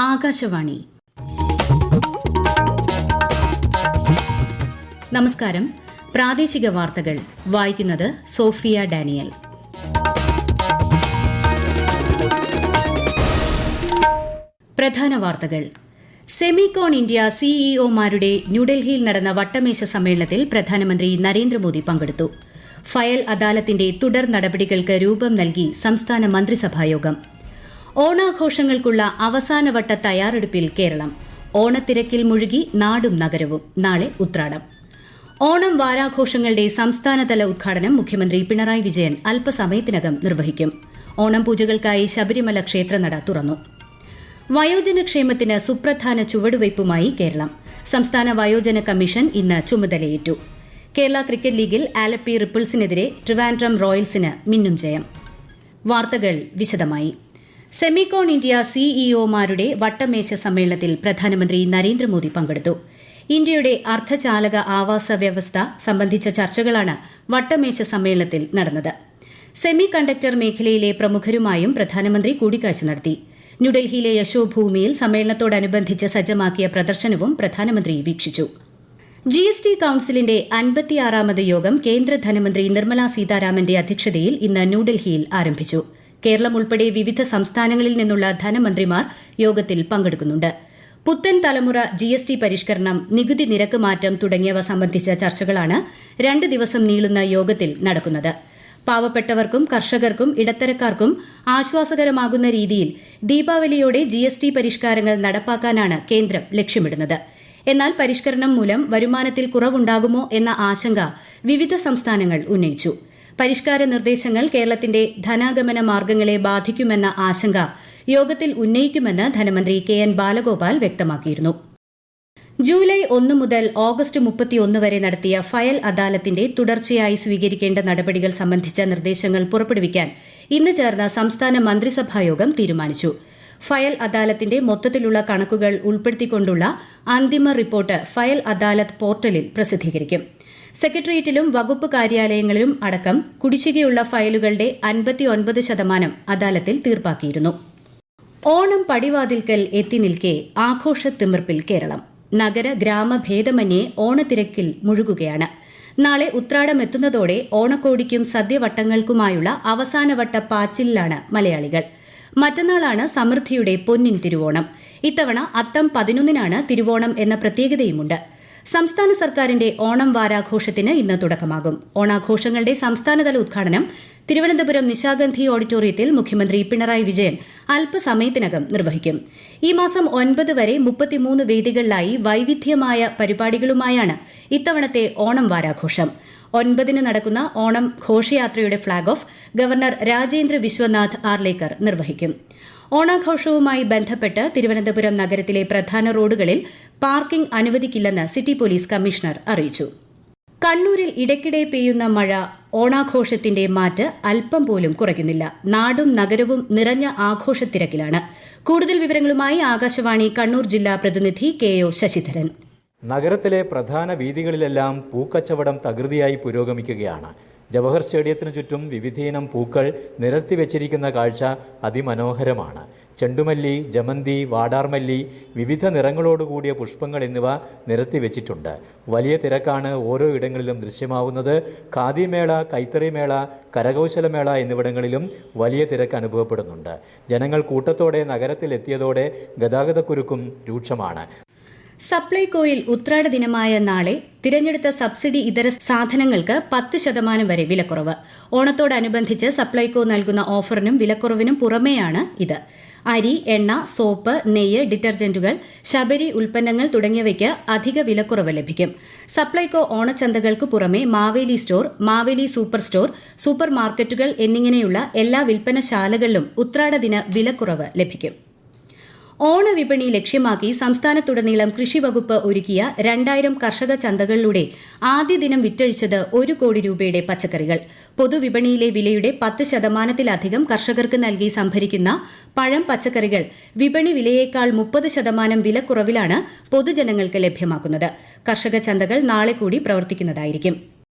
ആകാശവാണി. നമസ്കാരം. പ്രാദേശിക വാർത്തകൾ വായിക്കുന്നത് സോഫിയ ഡാനിയൽ. പ്രധാന വാർത്തകൾ. സെമികോൺ ഇന്ത്യ സിഇഒമാരുടെ ന്യൂഡൽഹിയിൽ നടന്ന വട്ടമേശ സമ്മേളനത്തിൽ പ്രധാനമന്ത്രി നരേന്ദ്രമോദി പങ്കെടുത്തു. ഫയൽ അദാലത്തിന്റെ തുടർ നടപടികൾക്ക് രൂപം നൽകി സംസ്ഥാന മന്ത്രിസഭായോഗം. ഓണാഘോഷങ്ങൾക്കുള്ള അവസാനവട്ട തയ്യാറെടുപ്പിൽ കേരളം. ഓണത്തിരക്കിൽ മുഴുകി നാടും നഗരവും. നാളെ ഉത്രാടം. ഓണം വാരാഘോഷങ്ങളുടെ സംസ്ഥാനതല ഉദ്ഘാടനം മുഖ്യമന്ത്രി പിണറായി വിജയൻ അല്പസമയത്തിനകം നിർവഹിക്കും. ഓണം പൂജകൾക്കായി ശബരിമല ക്ഷേത്രനട തുറന്നു. വയോജനക്ഷേമത്തിന് സുപ്രധാന ചുവടുവയ്പുമായി കേരളം. സംസ്ഥാന വയോജന കമ്മീഷൻ ഇന്ന് ചുമതലയേറ്റു. കേരള ക്രിക്കറ്റ് ലീഗിൽ ആലപ്പി റിപ്പിൾസിനെതിരെ ട്രിവാൻഡ്രം റോയൽസിന് മിന്നും ജയം. വാർത്തകൾ വിശദമായി. സെമികോൺ ഇന്ത്യ സിഇഒമാരുടെ വട്ടമേശ സമ്മേളനത്തിൽ പ്രധാനമന്ത്രി നരേന്ദ്രമോദി പങ്കെടുത്തു. ഇന്ത്യയുടെ അർദ്ധചാലക ആവാസ വ്യവസ്ഥ സംബന്ധിച്ച ചർച്ചകളാണ് വട്ടമേശ സമ്മേളനത്തിൽ നടന്നത്. സെമി കണ്ടക്ടർ മേഖലയിലെ പ്രമുഖരുമായും പ്രധാനമന്ത്രി കൂടിക്കാഴ്ച നടത്തി. ന്യൂഡൽഹിയിലെ യശോഭൂമിയിൽ സമ്മേളനത്തോടനുബന്ധിച്ച് സജ്ജമാക്കിയ പ്രദർശനവും പ്രധാനമന്ത്രി വീക്ഷിച്ചു. ജിഎസ്ടി കൌൺസിലിന്റെ 56ാമത് യോഗം കേന്ദ്ര ധനമന്ത്രി നിർമ്മലാ സീതാരാമന്റെ അധ്യക്ഷതയിൽ ഇന്ന് ന്യൂഡൽഹിയിൽ ആരംഭിച്ചു. കേരളം ഉൾപ്പെടെ വിവിധ സംസ്ഥാനങ്ങളിൽ നിന്നുള്ള ധനമന്ത്രിമാർ യോഗത്തിൽ പങ്കെടുക്കുന്നുണ്ട്. പുത്തൻ തലമുറ ജിഎസ്ടി പരിഷ്കരണം, നികുതി നിരക്ക് മാറ്റം തുടങ്ങിയവ സംബന്ധിച്ച ചർച്ചകളാണ് 2 ദിവസം നീളുന്ന യോഗത്തിൽ നടക്കുന്നത്. പാവപ്പെട്ടവർക്കും കർഷകർക്കും ഇടത്തരക്കാർക്കും ആശ്വാസകരമാകുന്ന രീതിയിൽ ദീപാവലിയോടെ ജിഎസ്ടി പരിഷ്കാരങ്ങൾ നടപ്പാക്കാനാണ് കേന്ദ്രം ലക്ഷ്യമിടുന്നത്. എന്നാൽ പരിഷ്കരണം മൂലം വരുമാനത്തിൽ കുറവുണ്ടാകുമോ എന്ന ആശങ്ക വിവിധ സംസ്ഥാനങ്ങൾ ഉന്നയിച്ചു. പരിഷ്കാര നിർദ്ദേശങ്ങൾ കേരളത്തിന്റെ ധനാഗമന മാർഗങ്ങളെ ബാധിക്കുമെന്ന ആശങ്ക യോഗത്തിൽ ഉന്നയിക്കുമെന്ന് ധനമന്ത്രി കെ.എൻ. ബാലഗോപാൽ വ്യക്തമാക്കിയിരുന്നു. ജൂലൈ 1 മുതൽ ഓഗസ്റ്റ് 31 വരെ നടത്തിയ ഫയൽ അദാലത്തിന്റെ തുടർച്ചയായി സ്വീകരിക്കേണ്ട നടപടികൾ സംബന്ധിച്ച നിർദ്ദേശങ്ങൾ പുറപ്പെടുവിക്കാൻ ഇന്ന് ചേർന്ന സംസ്ഥാന മന്ത്രിസഭായോഗം തീരുമാനിച്ചു. ഫയൽ അദാലത്തിന്റെ മൊത്തത്തിലുള്ള കണക്കുകൾ ഉൾപ്പെടുത്തിക്കൊണ്ടുള്ള അന്തിമ റിപ്പോർട്ട് ഫയൽ അദാലത്ത് പോർട്ടലിൽ പ്രസിദ്ധീകരിക്കും. സെക്രട്ടേറിയറ്റിലും വകുപ്പ് കാര്യാലയങ്ങളിലും അടക്കം കുടിശ്ശികയുള്ള ഫയലുകളുടെ 59% അദാലത്തിൽ തീർപ്പാക്കിയിരുന്നു. ഓണം പടിവാതിൽക്കൽ എത്തി നിൽക്കെ ആഘോഷത്തിമിർപ്പിൽ കേരളം. നഗര ഗ്രാമ ഭേദമന്യേ ഓണത്തിരക്കിൽ മുഴുകുകയാണ്. നാളെ ഉത്രാടം എത്തുന്നതോടെ ഓണക്കോടിക്കും സദ്യവട്ടങ്ങൾക്കുമായുള്ള അവസാനവട്ട പാച്ചിലിലാണ് മലയാളികൾ. മറ്റന്നാളാണ് സമൃദ്ധിയുടെ പൊന്നിൻ തിരുവോണം. ഇത്തവണ അത്തം 11-നാണ് തിരുവോണം എന്ന പ്രത്യേകതയുമുണ്ട്. സംസ്ഥാന സർക്കാരിന്റെ ഓണം വാരാഘോഷത്തിന് ഇന്ന് തുടക്കമാകും. ഓണാഘോഷങ്ങളുടെ സംസ്ഥാനതല ഉദ്ഘാടനം തിരുവനന്തപുരം നിശാഗന്ധി ഓഡിറ്റോറിയത്തിൽ മുഖ്യമന്ത്രി പിണറായി വിജയൻ അല്പസമയത്തിനകം നിർവഹിക്കും. ഈ മാസം 9 വരെ 33 വേദികളിലായി വൈവിധ്യമായ പരിപാടികളുമായാണ് ഇത്തവണത്തെ ഓണം വാരാഘോഷം. 9-ന് നടക്കുന്ന ഓണം ഘോഷയാത്രയുടെ flag off governor Rajendra Vishwanath Arlekar നിർവഹിക്കും. ഓണാഘോഷവുമായി ബന്ധപ്പെട്ട് തിരുവനന്തപുരം നഗരത്തിലെ പ്രധാന റോഡുകളിൽ പാർക്കിംഗ് അനുവദിക്കില്ലെന്ന് സിറ്റി പോലീസ് കമ്മീഷണർ അറിയിച്ചു. കണ്ണൂരിൽ ഇടയ്ക്കിടെ പെയ്യുന്ന മഴ ഓണാഘോഷത്തിന്റെ മാറ്റ് അല്പം പോലും കുറയ്ക്കുന്നില്ല. നാടും നഗരവും നിറഞ്ഞ ആഘോഷത്തിരക്കിലാണ്. കൂടുതൽ വിവരങ്ങളുമായി ആകാശവാണി കണ്ണൂർ ജില്ലാ പ്രതിനിധി കെ.ഒ. ശശിധരൻ. നഗരത്തിലെ പ്രധാന വീഥികളിലെല്ലാം പൂക്കച്ചവടം തകൃതിയായി പുരോഗമിക്കുകയാണ്. ജവഹർ സ്റ്റേഡിയത്തിനു ചുറ്റും വിവിധയിനം പൂക്കൾ നിരത്തി വെച്ചിരിക്കുന്ന കാഴ്ച അതിമനോഹരമാണ്. ചെണ്ടുമല്ലി, ജമന്തി, വാടാർമല്ലി, വിവിധ നിറങ്ങളോടുകൂടിയ പുഷ്പങ്ങൾ എന്നിവ നിരത്തി വെച്ചിട്ടുണ്ട്. വലിയ തിരക്കാണ് ഓരോ ഇടങ്ങളിലും ദൃശ്യമാവുന്നത്. ഖാദിമേള, കൈത്തറിമേള, കരകൗശലമേള എന്നിവിടങ്ങളിലും വലിയ തിരക്ക് അനുഭവപ്പെടുന്നുണ്ട്. ജനങ്ങൾ കൂട്ടത്തോടെ നഗരത്തിൽ എത്തിയതോടെ ഗതാഗതക്കുരുക്കും രൂക്ഷമാണ്. സപ്ലൈകോയിൽ ഉത്രാട ദിനമായ നാളെ തിരഞ്ഞെടുത്ത സബ്സിഡി ഇതര സാധനങ്ങൾക്ക് 10% വരെ വിലക്കുറവ്. ഓണത്തോടനുബന്ധിച്ച് സപ്ലൈകോ നൽകുന്ന ഓഫറിനും വിലക്കുറവിനും പുറമെയാണ് ഇത്. അരി, എണ്ണ, സോപ്പ്, നെയ്യ്, ഡിറ്റർജന്റുകൾ, ശബരി ഉൽപ്പന്നങ്ങൾ തുടങ്ങിയവയ്ക്ക് അധിക വിലക്കുറവ് ലഭിക്കും. സപ്ലൈകോ ഓണച്ചന്തകൾക്ക് പുറമെ Maveli store, Maveli super store, super മാർക്കറ്റുകൾ എന്നിങ്ങനെയുള്ള എല്ലാ വിൽപ്പനശാലകളിലും ഉത്രാടദിന വിലക്കുറവ് ലഭിക്കും. ഓണവിപണി ലക്ഷ്യമാക്കി സംസ്ഥാനത്തുടനീളം കൃഷിവകുപ്പ് ഒരുക്കിയ 2000 കർഷക ചന്തകളിലൂടെ ആദ്യ ദിനം വിറ്റഴിച്ചത് 1 കോടി രൂപയുടെ പച്ചക്കറികൾ. പൊതുവിപണിയിലെ വിലയുടെ 10%-ലധികം കർഷകർക്ക് നൽകി സംഭരിക്കുന്ന പഴം, പച്ചക്കറികൾ വിപണി വിലയേക്കാൾ 30% വിലക്കുറവിലാണ് പൊതുജനങ്ങൾക്ക് ലഭ്യമാക്കുന്നത്. കർഷക ചന്തകൾ നാളെ കൂടി പ്രവർത്തിക്കുന്നതായിരിക്കും.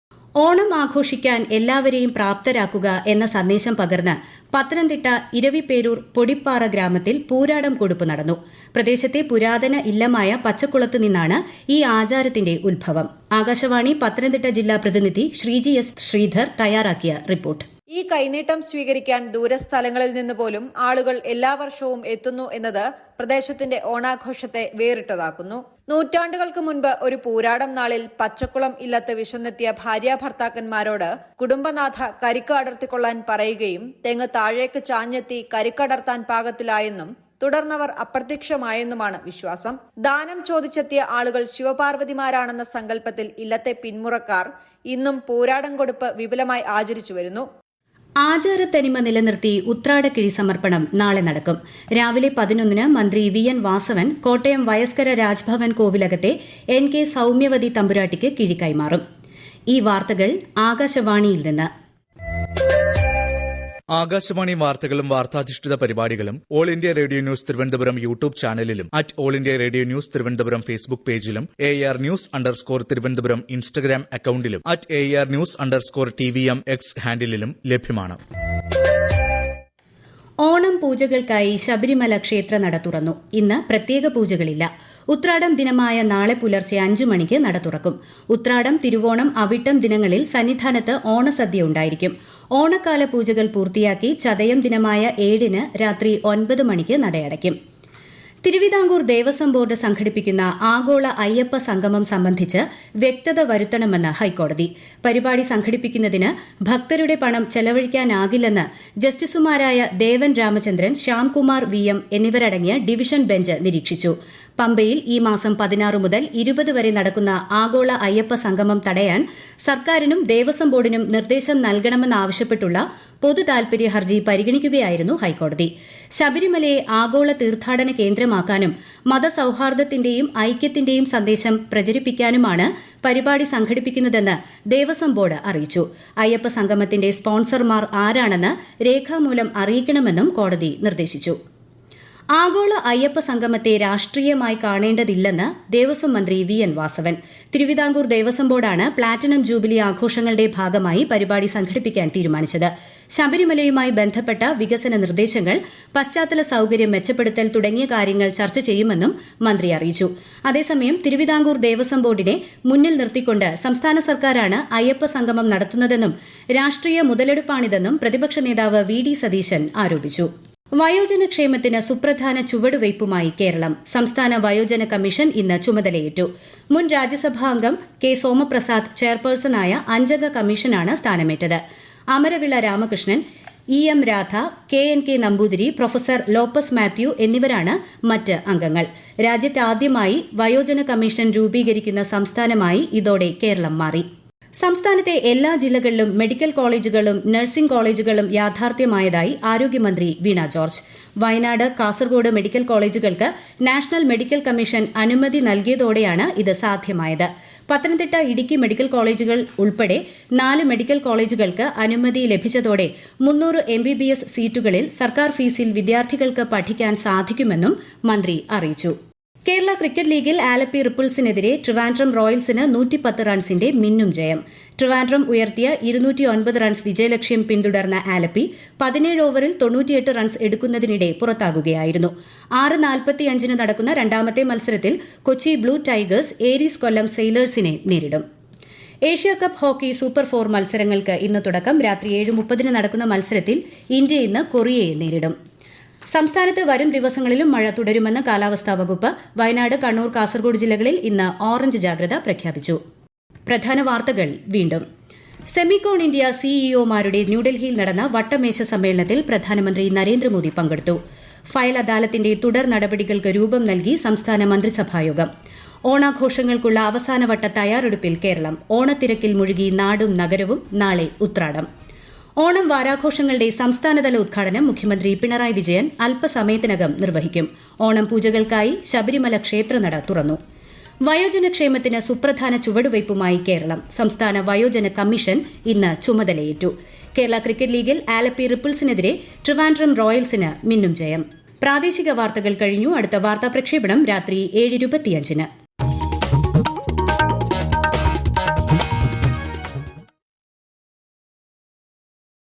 ഓണം ആഘോഷിക്കാൻ എല്ലാവരെയും പ്രാപ്തരാക്കുക എന്ന സന്ദേശം പകർന്ന് പത്തനംതിട്ട ഇരവിപേരൂർ പൊടിപ്പാറ ഗ്രാമത്തിൽ പൂരാടം കൊടുപ്പ് നടന്നു. പ്രദേശത്തെ പുരാതന ഇല്ലമായ പച്ചക്കുളത്ത് നിന്നാണ് ഈ ആചാരത്തിന്റെ ഉത്ഭവം. ആകാശവാണി പത്തനംതിട്ട ജില്ലാ പ്രതിനിധി ശ്രീജി എസ് ശ്രീധർ തയ്യാറാക്കിയ റിപ്പോർട്ട്. ഈ കൈനീട്ടം സ്വീകരിക്കാൻ ദൂരസ്ഥലങ്ങളിൽ നിന്ന് പോലും ആളുകൾ എല്ലാ വർഷവും എത്തുന്നു എന്നത് പ്രദേശത്തിന്റെ ഓണാഘോഷത്തെ വേറിട്ടതാക്കുന്നു. നൂറ്റാണ്ടുകൾക്ക് മുൻപ് ഒരു പൂരാടം നാളിൽ പച്ചക്കുളം ഇല്ലത്ത് വിശന്നെത്തിയ ഭാര്യാഭർത്താക്കന്മാരോട് കുടുംബനാഥ കരിക്ക് അടർത്തിക്കൊള്ളാൻ പറയുകയും തെങ്ങ് താഴേക്ക് ചാഞ്ഞെത്തി കരിക്കടർത്താൻ പാകത്തിലായെന്നും തുടർന്നവർ അപ്രത്യക്ഷമായെന്നുമാണ് വിശ്വാസം. ദാനം ചോദിച്ചെത്തിയ ആളുകൾ ശിവപാർവതിമാരാണെന്ന സങ്കല്പത്തിൽ ഇല്ലത്തെ പിന്മുറക്കാർ ഇന്നും പൂരാടം കൊടുപ്പ് വിപുലമായി ആചരിച്ചു വരുന്നു. ആചാരത്തനിമ നിലനിർത്തി ഉത്രാടക്കിഴി സമർപ്പണം നാളെ നടക്കും. രാവിലെ 11-ന് മന്ത്രി വി.എൻ. വാസവൻ കോട്ടയം വയസ്കര രാജ്ഭവൻ കോവിലകത്തെ NK സൌമ്യവതി തമ്പുരാട്ടിക്ക് കിഴി കൈമാറും. ഈ വാർത്തകൾ ആകാശവാണിയിൽ നിന്ന്. ആകാശവാണി വാർത്തകളും വാർത്താധിഷ്ഠിത പരിപാടികളും all India radio news Thiruvananthapuram YouTube ചാനലിലും all India radio news Thiruvananthapuram Facebook പേജിലും AR News_ തിരുവനന്തപുരം ഇൻസ്റ്റഗ്രാം അക്കൌണ്ടിലും AR News_TVM X ഹാൻഡിലും ലഭ്യമാണ്. ഓണം പൂജകൾക്കായി ശബരിമല ക്ഷേത്രനട തുറന്നു. ഇന്ന് പ്രത്യേക പൂജകളില്ല. ഉത്രാടം ദിനമായ നാളെ പുലർച്ചെ 5 മണിക്ക് നട തുറക്കും. ഉത്രാടം, തിരുവോണം, അവിട്ടം ദിനങ്ങളിൽ സന്നിധാനത്ത് ഓണസദ്യ ഉണ്ടായിരിക്കും. ഓണക്കാല പൂജകൾ പൂർത്തിയാക്കി ചതയം ദിനമായ 7-ന് രാത്രി 9 മണിക്ക് നടയടയ്ക്കും. തിരുവിതാംകൂർ ദേവസ്വം ബോർഡ് സംഘടിപ്പിക്കുന്ന ആഗോള അയ്യപ്പ സംഗമം സംബന്ധിച്ച് വ്യക്തത വരുത്തണമെന്ന് ഹൈക്കോടതി. പരിപാടി സംഘടിപ്പിക്കുന്നതിന് ഭക്തരുടെ പണം ചെലവഴിക്കാനാകില്ലെന്ന് ജസ്റ്റിസുമാരായ ദേവൻ രാമചന്ദ്രൻ, ശ്യാംകുമാർ VM എന്നിവരടങ്ങിയ ഡിവിഷൻ ബെഞ്ച് നിരീക്ഷിച്ചു. പമ്പയിൽ ഈ മാസം 16 മുതൽ 20 വരെ നടക്കുന്ന ആഗോള അയ്യപ്പ സംഗമം തടയാൻ സർക്കാരിനും ദേവസ്വം ബോർഡിനും നിർദ്ദേശം നൽകണമെന്നാവശ്യപ്പെട്ടുള്ള പൊതു താൽപര്യ ഹർജി പരിഗണിക്കുകയായിരുന്നു ഹൈക്കോടതി. ശബരിമലയെ ആഗോള തീർത്ഥാടന കേന്ദ്രമാക്കാനും മതസൌഹാർദ്ദത്തിന്റെയും ഐക്യത്തിന്റെയും സന്ദേശം പ്രചരിപ്പിക്കാനുമാണ് പരിപാടി സംഘടിപ്പിക്കുന്നതെന്ന് ദേവസ്വം ബോർഡ് അറിയിച്ചു. അയ്യപ്പ സംഗമത്തിന്റെ സ്പോൺസർമാർ ആരാണെന്ന് രേഖാമൂലം അറിയിക്കണമെന്നും കോടതി നിർദ്ദേശിച്ചു. ആഗോള അയ്യപ്പ സംഗമത്തെ രാഷ്ട്രീയമായി കാണേണ്ടതില്ലെന്ന് ദേവസ്വം മന്ത്രി വി.എൻ. വാസവൻ. തിരുവിതാംകൂർ ദേവസ്വം ബോർഡാണ് പ്ലാറ്റിനം ജൂബിലി ആഘോഷങ്ങളുടെ ഭാഗമായി പരിപാടി സംഘടിപ്പിക്കാൻ തീരുമാനിച്ചത്. ശബരിമലയുമായി ബന്ധപ്പെട്ട വികസന നിർദ്ദേശങ്ങൾ, പശ്ചാത്തല സൌകര്യം മെച്ചപ്പെടുത്തൽ തുടങ്ങിയ കാര്യങ്ങൾ ചർച്ച ചെയ്യുമെന്നും മന്ത്രി അറിയിച്ചു. അതേസമയം തിരുവിതാംകൂർ ദേവസ്വം ബോർഡിനെ മുന്നിൽ നിർത്തിക്കൊണ്ട് സംസ്ഥാന സർക്കാരാണ് അയ്യപ്പ സംഗമം നടത്തുന്നതെന്നും രാഷ്ട്രീയ മുതലെടുപ്പാണിതെന്നും പ്രതിപക്ഷ നേതാവ് വി.ഡി. സതീശൻ ആരോപിച്ചു. വയോജനക്ഷേമത്തിന് സുപ്രധാന ചുവടുവയ്പുമായി കേരളം. സംസ്ഥാന വയോജന കമ്മീഷൻ ഇന്ന് ചുമതലയേറ്റു. മുൻ രാജ്യസഭാ അംഗം കെ സോമപ്രസാദ് ചെയർപേഴ്സണായ 5-അംഗ കമ്മീഷനാണ് സ്ഥാനമേറ്റത്. Amaravila Ramakrishnan, EM Radha, KNK Namboothiri, professor Lopez Mathew എന്നിവരാണ് മറ്റ് അംഗങ്ങൾ. രാജ്യത്ത് ആദ്യമായി വയോജന കമ്മീഷൻ രൂപീകരിക്കുന്ന സംസ്ഥാനമായി ഇതോടെ കേരളം മാറി. സംസ്ഥാനത്തെ എല്ലാ ജില്ലകളിലും മെഡിക്കൽ കോളേജുകളും നഴ്സിംഗ് കോളേജുകളും യാഥാർത്ഥ്യമായതായി ആരോഗ്യമന്ത്രി വീണ ജോർജ്. വയനാട്, കാസർഗോഡ് മെഡിക്കൽ കോളേജുകൾക്ക് നാഷണൽ മെഡിക്കൽ കമ്മീഷൻ അനുമതി നൽകിയതോടെയാണ് ഇത് സാധ്യമായത്. പത്തനംതിട്ട, ഇടുക്കി മെഡിക്കൽ കോളേജുകൾ ഉൾപ്പെടെ 4 മെഡിക്കൽ കോളേജുകൾക്ക് അനുമതി ലഭിച്ചതോടെ 300 MBBS സീറ്റുകളിൽ സർക്കാർ ഫീസിൽ വിദ്യാർത്ഥികൾക്ക് പഠിക്കാൻ സാധിക്കുമെന്നും മന്ത്രി അറിയിച്ചു. കേരള ക്രിക്കറ്റ് ലീഗിൽ ആലപ്പി റിപ്പിൾസിനെതിരെ ട്രിവാൻഡ്രം റോയൽസിന് 110 റൺസിന്റെ മിന്നും ജയം. ട്രിവാൻഡ്രം ഉയർത്തിയ 209 റൺസ് വിജയലക്ഷ്യം പിന്തുടർന്ന ആലപ്പി 17 ഓവറിൽ 98 റൺസ് എടുക്കുന്നതിനിടെ പുറത്താകുകയായിരുന്നു. 6:45-ന് നടക്കുന്ന രണ്ടാമത്തെ മത്സരത്തിൽ കൊച്ചി ബ്ലൂ ടൈഗേഴ്സ് ഏരീസ് കൊല്ലം സെയിലേഴ്സിനെ നേരിടും. ഏഷ്യാകപ്പ് ഹോക്കി സൂപ്പർ 4 മത്സരങ്ങൾക്ക് ഇന്ന് തുടക്കം. രാത്രി 7:30-ന് നടക്കുന്ന മത്സരത്തിൽ ഇന്ത്യ ഇന്ന് കൊറിയയെ നേരിടും. സംസ്ഥാനത്ത് വരും ദിവസങ്ങളിലും മഴ തുടരുമെന്ന് കാലാവസ്ഥാ വകുപ്പ്. വയനാട്, കണ്ണൂർ, കാസർഗോഡ് ജില്ലകളിൽ ഇന്ന് ഓറഞ്ച് ജാഗ്രത പ്രഖ്യാപിച്ചു. പ്രധാന വാർത്തകൾ വീണ്ടും. സെമികോൺ ഇന്ത്യ CEOമാരുടെ ന്യൂഡൽഹിയിൽ നടന്ന വട്ടമേശ സമ്മേളനത്തിൽ പ്രധാനമന്ത്രി നരേന്ദ്രമോദി പങ്കെടുത്തു. ഫയൽ അദാലത്തിന്റെ തുടർ നടപടികൾക്ക് രൂപം നൽകി സംസ്ഥാന മന്ത്രിസഭായോഗം. ഓണാഘോഷങ്ങൾക്കുള്ള അവസാനവട്ട തയ്യാറെടുപ്പിൽ കേരളം. ഓണത്തിരക്കിൽ മുഴുകി നാടും നഗരവും. നാളെ ഉത്രാടം. ഓണം വാരാഘോഷങ്ങളുടെ സംസ്ഥാനതല ഉദ്ഘാടനം മുഖ്യമന്ത്രി പിണറായി വിജയൻ അല്പസമയത്തിനകം നിർവഹിക്കും. ഓണം പൂജകൾക്കായി ശബരിമല ക്ഷേത്രനട തുറന്നു. വയോജനക്ഷേമത്തിന് സുപ്രധാന ചുവടുവയ്പുമായി കേരളം. സംസ്ഥാന വയോജന കമ്മീഷൻ ഇന്ന് ചുമതലയേറ്റു. കേരള ക്രിക്കറ്റ് ലീഗിൽ ആലപ്പി റിപ്പിൾസിനെതിരെ ട്രിവാൻഡ്രം റോയൽസിന് മിന്നും ജയം. പ്രാദേശിക വാർത്തകൾ കഴിഞ്ഞു. അടുത്ത വാർത്താ പ്രക്ഷേപണം രാത്രി 7:25-ന്.